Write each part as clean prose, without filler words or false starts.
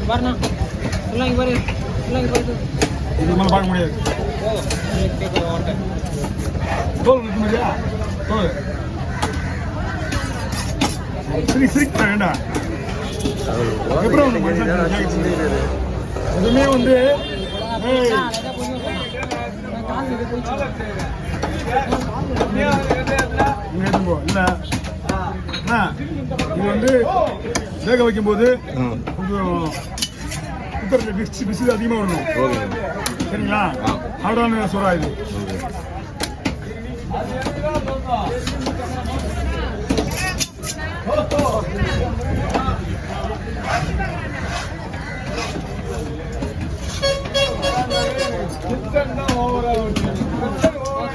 பாருண்ணா சொல்லாங்க பாரு சொல்லாங்க பாரு இது மேலே பார்க்க முடியாது. தோல் இருக்க முடியா? தோல் சிரிக்க வேண்டாம். அப்புறம் எதுவுமே வந்து இல்லை இது வந்து வேக வைக்கும்போது கொஞ்சம் குக்கரில் விசில் அதிகமாக வரணும். சரிங்களா? ஹார்டான சோறா இது.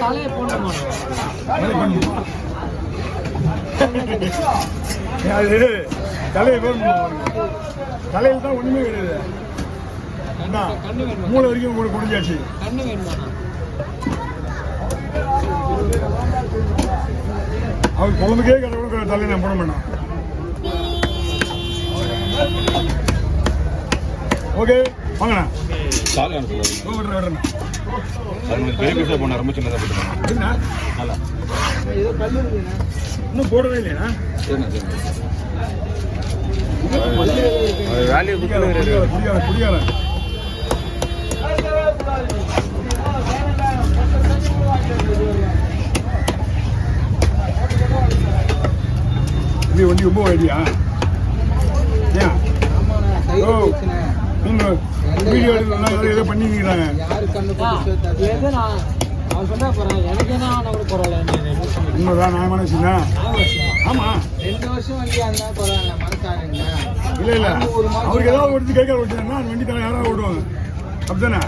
தலையை போடணுமா? அது தலையை போடணும். தலையில் தான் ஒன்றுமே கிடையாது. மூளை வரைக்கும் உங்களுக்கு முடிஞ்சாச்சு. கண்ணு வேணுமா? அவர் குழம்புக்கே கடவுளுக்கு தலையை நான் போட மாட்டேன். ஓகே வாங்கண்ணா. இன்னும் போடவே இல்லையா? புரியாத இது வந்து ரொம்ப ஐடியா ஏன் வீடியோ ஏதோ பண்ணிக்கிறாங்க. உண்மைதான் நியாயமான விஷயம். ஆமா 2 வருஷம் வண்டி அந்த பரவாயில்ல. இல்ல இல்ல அவருக்கு ஏதாவது ஒருத்தி கை கால் வச்சுன்னா அந்த வண்டி தர யாராவது ஓடுவாங்க. அப்படித்தானே?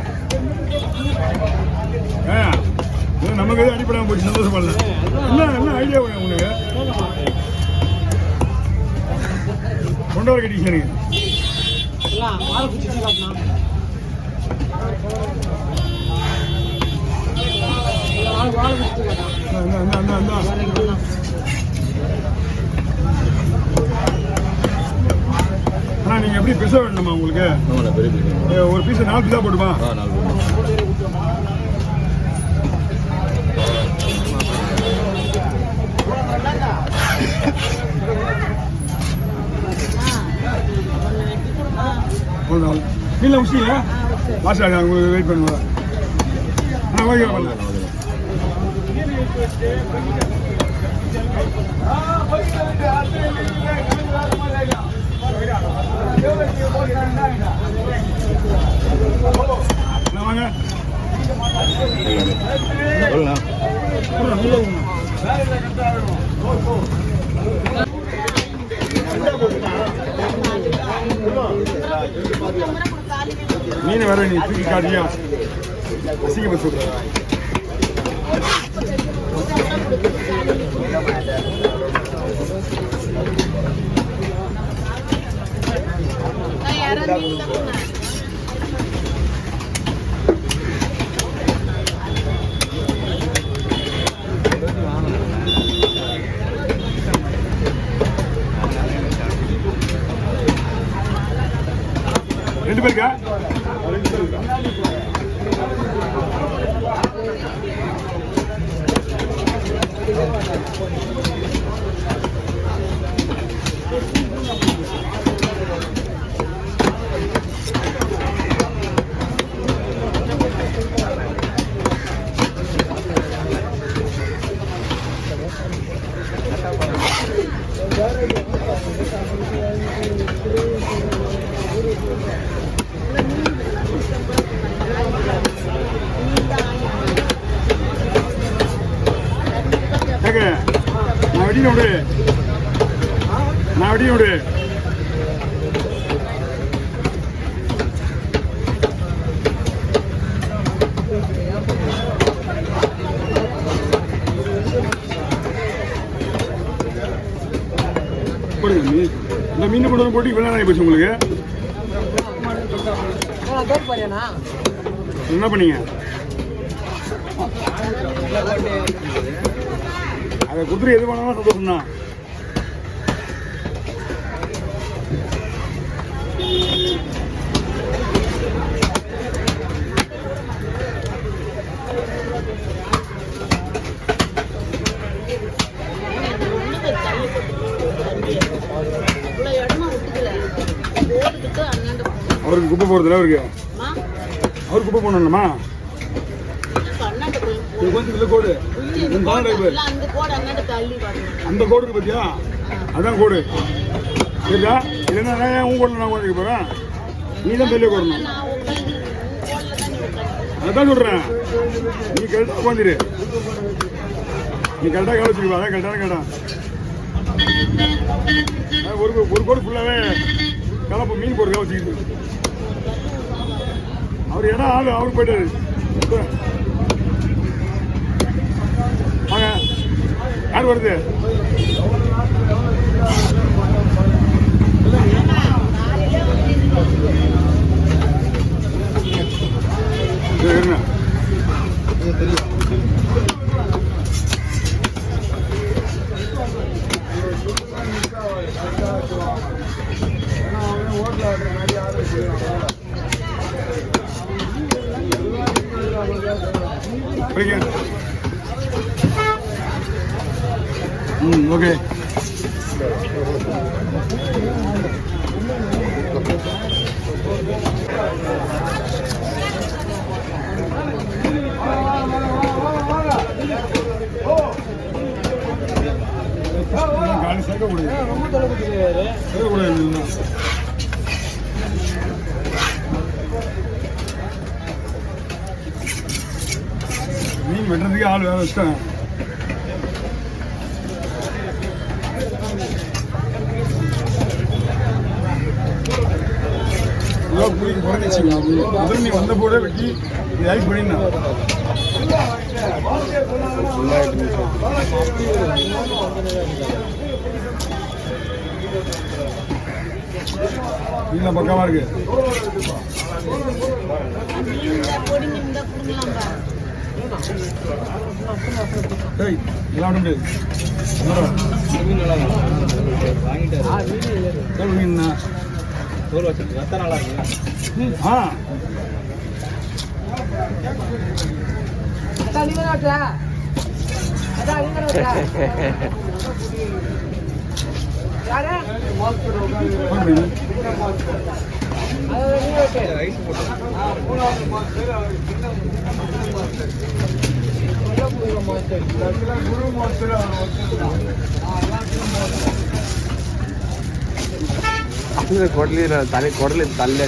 நமக்கு எதுவும் அடிப்படாம போச்சு. சந்தோஷம் பண்ணல. என்ன ஐடியா உங்களுக்கு? கொண்டாட கட்டிங்க. அண்ணா நீங்க எப்படி பிச வேணுமா உங்களுக்கு? ஒரு பீஸ் 4 பீஸா போட்டுமா? இல்லை விஷயம் லாஸ்ட் உங்களுக்கு வெயிட் பண்ணுவேன். ஓகே பண்ணலாம். வாங்க மீன் வர நீ தூக்கி காட்டியா அசிங்கமா சொல்ற. ரெண்டு பேருக்கா? நான் வெடி விடு. இந்த மீன் கொண்டு வந்து போட்டு இவ்வளோ போச்சு உங்களுக்கு. என்ன பண்ணீங்க? அதை கொடுத்துட்டு எது பண்ணாலும் சந்தோஷம் தான். அவருக்கு குப்பை போடுறதுல அவருக்கு குப்பை போடணுமா கொஞ்சம் இல்லை கோடு அந்த கோடு இருக்கு பார்த்தியா அதான் கோடு சரியா இல்லைன்னா உன் கோடில் நான் குறைக்க போகிறேன் நீ தான் வெளியே போடணும் அதான் சொல்கிறேன் நீ கரெக்டாக உட்காந்துரு நீ கரெக்டாக கடை வச்சுருப்பா அதான் கரெக்டான கடை ஒரு கோடு ஃபுல்லாகவே கலப்பு மீன் போடுறதா வச்சுக்கிட்டு அவர் இடம் ஆள் அவருக்கு போயிட்டாரு வாங்க யார் வருது என்ன ஓகே மீன் வெட்டுறதுக்கு ஆள் வேற வச்சுட்டேன் புளிக்கு குறைஞ்சிச்சு முதல் நீ வந்த போட வெட்டி வேலைக்கு பண்ணிருந்தேன் மீன் பக்கமா இருக்கு இதெல்லாம் முடியாது நல்லா இருக்கு ಕೊಡ್ಲಿ ತಲೆ ಕೊಡ್ಲಿ ತಲೆ